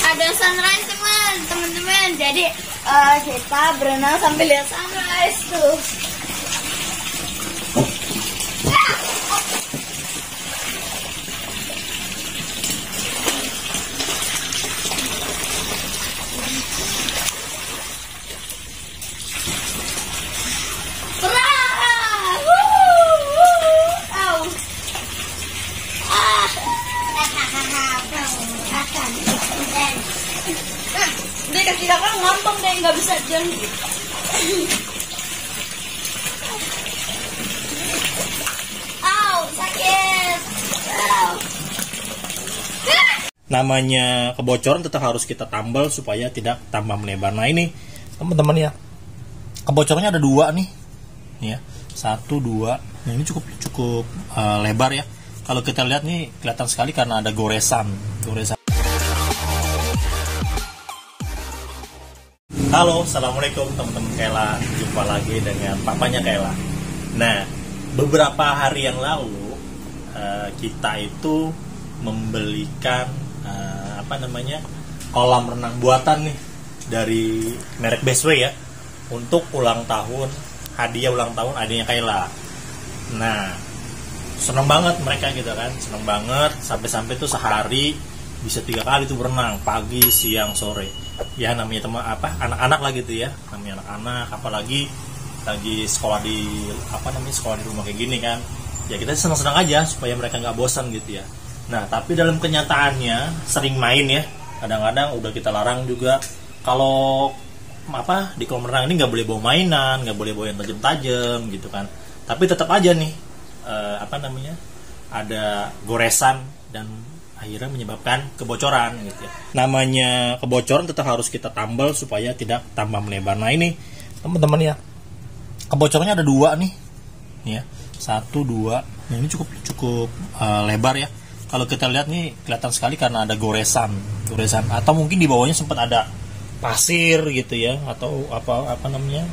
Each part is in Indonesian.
ada sunrise teman-teman. Jadi kita berenang sambil lihat sunrise tuh. Dia kaki kakak ngambang deh, nggak bisa jalan. Sakit. Namanya kebocoran tetap harus kita tambal supaya tidak tambah melebar. Nah ini teman-teman ya, kebocorannya ada 2 nih, ya 1, 2. Nah ini cukup lebar ya. Kalau kita lihat nih kelihatan sekali karena ada goresan. Halo, assalamualaikum teman-teman Kayla. Jumpa lagi dengan papanya Kayla. Nah, beberapa hari yang lalu kita itu membelikan kolam renang buatan nih dari merek Bestway ya, untuk ulang tahun, hadiah ulang tahun adiknya Kayla. Nah, seneng banget mereka gitu kan, seneng banget sampai tuh sehari bisa 3 kali tuh berenang, pagi, siang, sore. Ya namanya anak-anak lah gitu ya, namanya anak-anak, apalagi lagi sekolah di sekolah di rumah kayak gini kan, ya kita senang-senang aja supaya mereka nggak bosan gitu ya. Nah tapi dalam kenyataannya sering main ya, kadang-kadang udah kita larang juga kalau di kolam renang ini nggak boleh bawa mainan, nggak boleh bawa yang tajam-tajam gitu kan, tapi tetap aja nih ada goresan dan akhirnya menyebabkan kebocoran gitu ya. Namanya kebocoran tetap harus kita tambal supaya tidak tambah melebar. Nah ini teman-teman ya, kebocorannya ada 2 nih, ya 1, 2. Nah ini cukup lebar ya. Kalau kita lihat nih kelihatan sekali karena ada goresan, atau mungkin di bawahnya sempat ada pasir gitu ya, atau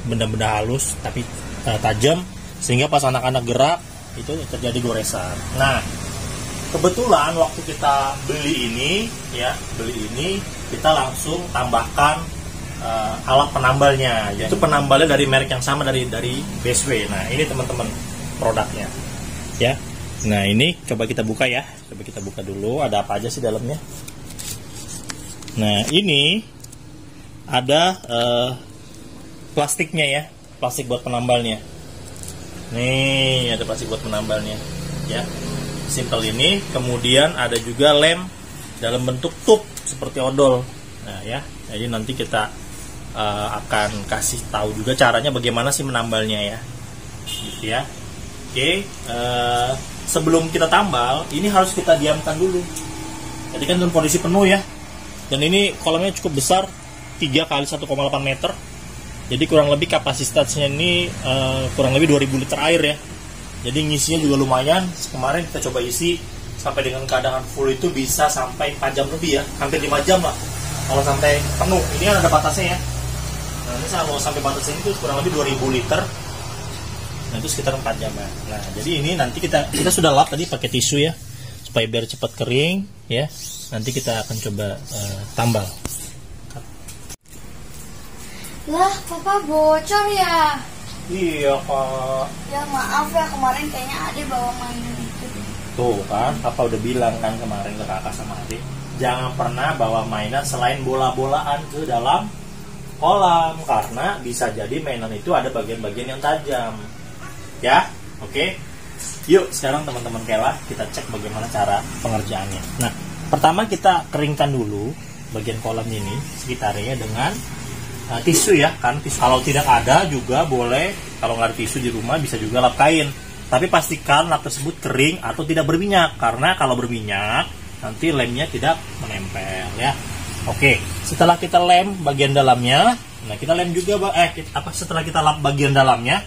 benda-benda halus tapi tajam, sehingga pas anak-anak gerak itu terjadi goresan. Nah kebetulan waktu kita beli ini kita langsung tambahkan alat penambalnya, yaitu penambalnya dari merek yang sama dari Bestway. Nah ini teman-teman produknya ya. Nah ini coba kita buka ya, dulu ada apa aja sih dalamnya. Nah ini ada plastiknya ya, plastik buat penambalnya. Nih ada plastik buat penambalnya ya, simple ini. Kemudian ada juga lem dalam bentuk tube seperti odol. Nah ya, jadi nanti kita akan kasih tahu juga caranya bagaimana sih menambalnya ya, gitu ya. Oke, sebelum kita tambal ini harus kita diamkan dulu. Jadi kan dalam kondisi penuh ya, dan ini kolamnya cukup besar, 3 kali 1,8 meter. Jadi kurang lebih kapasitasnya ini kurang lebih 2000 liter air ya. Jadi ngisinya juga lumayan. Kemarin kita coba isi sampai dengan keadaan full itu bisa sampai 4 jam lebih ya, hampir 5 jam lah kalau sampai penuh. Ini kan ada batasnya ya. Nah ini kalau sampai batasnya itu kurang lebih 2000 liter. Nah itu sekitar 4 jam ya. Nah jadi ini nanti kita sudah lap tadi pakai tisu ya, supaya biar cepat kering ya. Nanti kita akan coba tambal. Lah, papa bocor ya? Iya kak. Ya maaf ya, kemarin kayaknya Ade bawa mainan itu. Tuh kan, papa udah bilang kan kemarin ke kakak sama adik, jangan pernah bawa mainan selain bola-bolaan ke dalam kolam, karena bisa jadi mainan itu ada bagian-bagian yang tajam. Ya, oke. Yuk sekarang teman-teman Kayla kita cek bagaimana cara pengerjaannya. Nah, pertama kita keringkan dulu bagian kolam ini sekitarnya dengan tisu ya kan. Kalau tidak ada juga boleh, kalau nggak ada tisu di rumah bisa juga lap kain, tapi pastikan lap tersebut kering atau tidak berminyak, karena kalau berminyak nanti lemnya tidak menempel ya. Oke, setelah kita lem bagian dalamnya, nah kita lem juga setelah kita lap bagian dalamnya,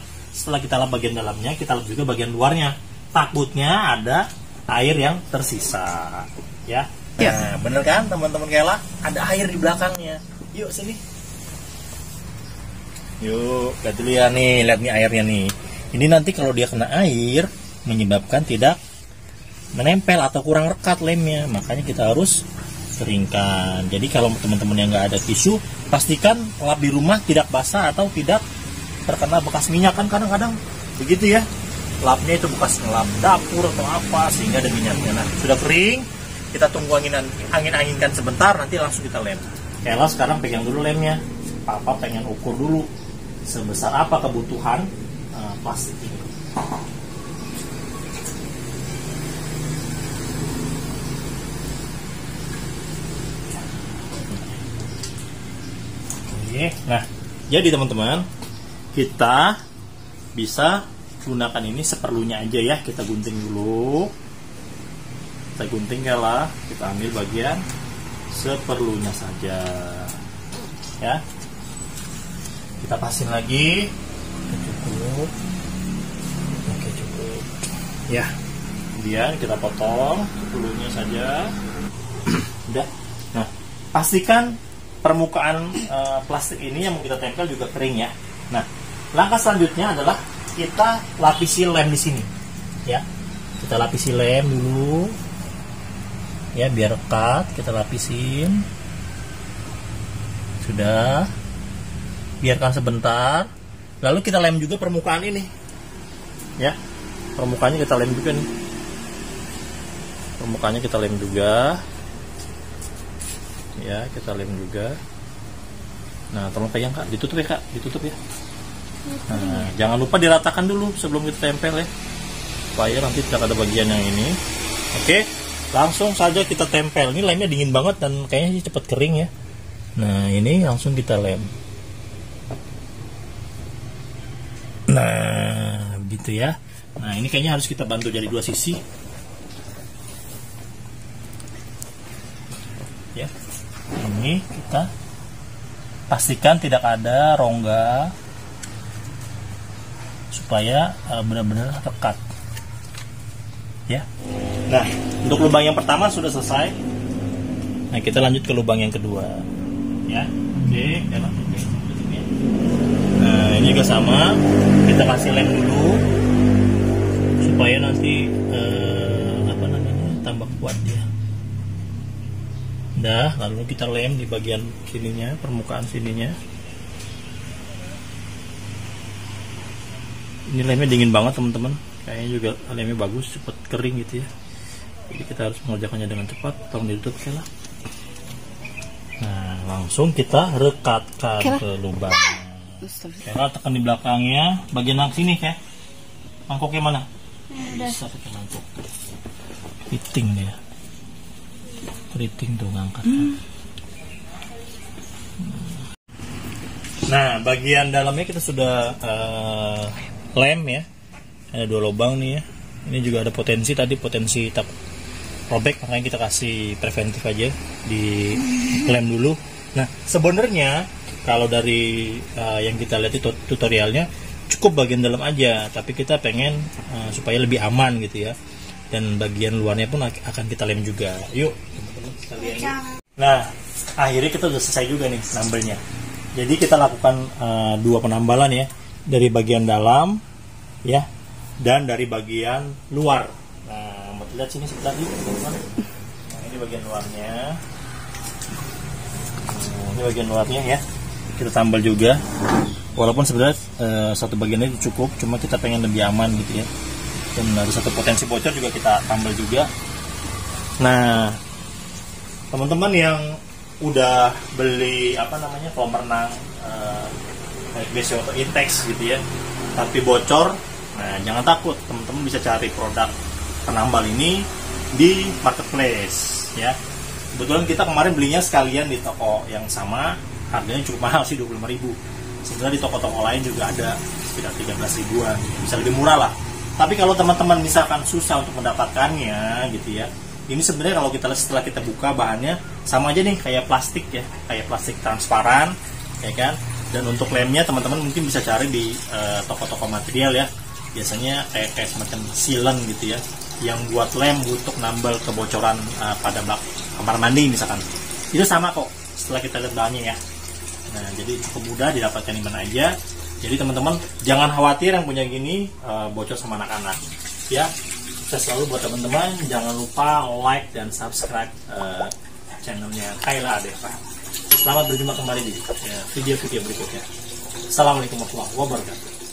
kita lap juga bagian luarnya, takutnya ada air yang tersisa ya. Nah bener kan teman-teman Kayla, ada air di belakangnya. Yuk sini. Yuk, lihat dulu ya nih, lihat nih airnya nih. Ini nanti kalau dia kena air menyebabkan tidak menempel atau kurang rekat lemnya, makanya kita harus keringkan. Jadi kalau teman-teman yang nggak ada tisu, pastikan lap di rumah tidak basah atau tidak terkena bekas minyak, kan kadang-kadang begitu ya, lapnya itu bekas ngelap dapur atau apa sehingga ada minyaknya. Nah, sudah kering, kita tunggu angin-anginkan sebentar, nanti langsung kita lem. Ella sekarang pegang dulu lemnya. Papa pengen ukur dulu sebesar apa kebutuhan plastik ini. Oke, nah jadi teman-teman, kita bisa gunakan ini seperlunya aja ya. Kita gunting dulu, kita gunting lah, kita ambil bagian seperlunya saja ya. Kita pasin lagi. Cukup. Oke, cukup ya. Kemudian kita potong seperlunya saja. Udah. Nah, pastikan permukaan plastik ini yang mau kita tempel juga kering ya. Nah, langkah selanjutnya adalah kita lapisi lem di sini ya. Kita lapisi lem dulu ya, biar rekat. Kita lapisin. Sudah, biarkan sebentar, lalu kita lem juga permukaan ini ya. Permukaannya kita lem juga nih, permukaannya kita lem juga ya, kita lem juga. Nah, tolong pegang Kak, ditutup ya Kak, ditutup ya. Nah, jangan lupa diratakan dulu sebelum kita tempel ya, supaya nanti tidak ada bagian yang ini. Oke, langsung saja kita tempel. Ini lemnya dingin banget dan kayaknya sih cepat kering ya. Nah, ini langsung kita lem. Nah, gitu ya. Nah, ini kayaknya harus kita bantu dari dua sisi ya. Ini kita pastikan tidak ada rongga supaya benar-benar rekat ya. Nah, untuk lubang yang pertama sudah selesai. Nah, kita lanjut ke lubang yang kedua ya. Oke, nah, ini juga sama, kita kasih lem dulu supaya nanti tambah kuat ya. Udah, lalu kita lem di bagian sininya, permukaan sininya. Ini lemnya dingin banget teman-teman, kayaknya juga lemnya bagus, cepat kering gitu ya. Jadi kita harus mengerjakannya dengan cepat. Tolong ditutup lah. Nah, langsung kita rekatkan ke lubang. Kela tekan di belakangnya, bagian sini ya. Mangkoknya mana? Bisa pakai mangkok. Fitting dia. Keriting tuh ngangkat. Nah, bagian dalamnya kita sudah lem ya. Ada 2 lubang nih ya. Ini juga ada potensi tak robek, makanya kita kasih preventif aja di lem dulu. Nah, sebenarnya kalau dari yang kita lihat itu tutorialnya cukup bagian dalam aja, tapi kita pengen supaya lebih aman gitu ya. Dan bagian luarnya pun akan kita lem juga. Yuk, teman-teman kita lihat. Nah, akhirnya kita udah selesai juga nih nambelnya. Jadi kita lakukan 2 penambalan ya, dari bagian dalam ya, dan dari bagian luar. Nah, mau lihat sini sebentar yuk, teman-teman. Nah, ini bagian luarnya. Ini bagian luarnya ya, kita tambal juga. Walaupun sebenarnya satu bagiannya itu cukup, cuma kita pengen lebih aman gitu ya. Dan ada satu potensi bocor juga kita tambal juga. Nah, teman-teman yang udah beli kolam renang BC atau Intex gitu ya, tapi bocor, nah jangan takut, teman-teman bisa cari produk penambal ini di marketplace ya. Kebetulan kita kemarin belinya sekalian di toko yang sama, harganya cukup mahal sih, 25.000. Sebenarnya di toko-toko lain juga ada sekitar 13 ribuan, bisa lebih murah lah. Tapi kalau teman-teman misalkan susah untuk mendapatkannya gitu ya, ini sebenarnya kalau kita setelah kita buka bahannya sama aja nih kayak plastik ya, kayak plastik transparan ya kan. Dan untuk lemnya teman-teman mungkin bisa cari di toko-toko material ya, biasanya kayak semacam sealant gitu ya, yang buat lem untuk nambal kebocoran pada bak kamar mandi misalkan. Itu sama kok setelah kita lihat bahannya ya. Nah, jadi cukup mudah didapatkan di mana aja. Jadi teman-teman jangan khawatir yang punya gini bocor sama anak-anak ya. Saya selalu buat teman-teman jangan lupa like dan subscribe channelnya Kayla Deva. Selamat berjumpa kembali di video-video berikutnya. Assalamualaikum warahmatullahi wabarakatuh.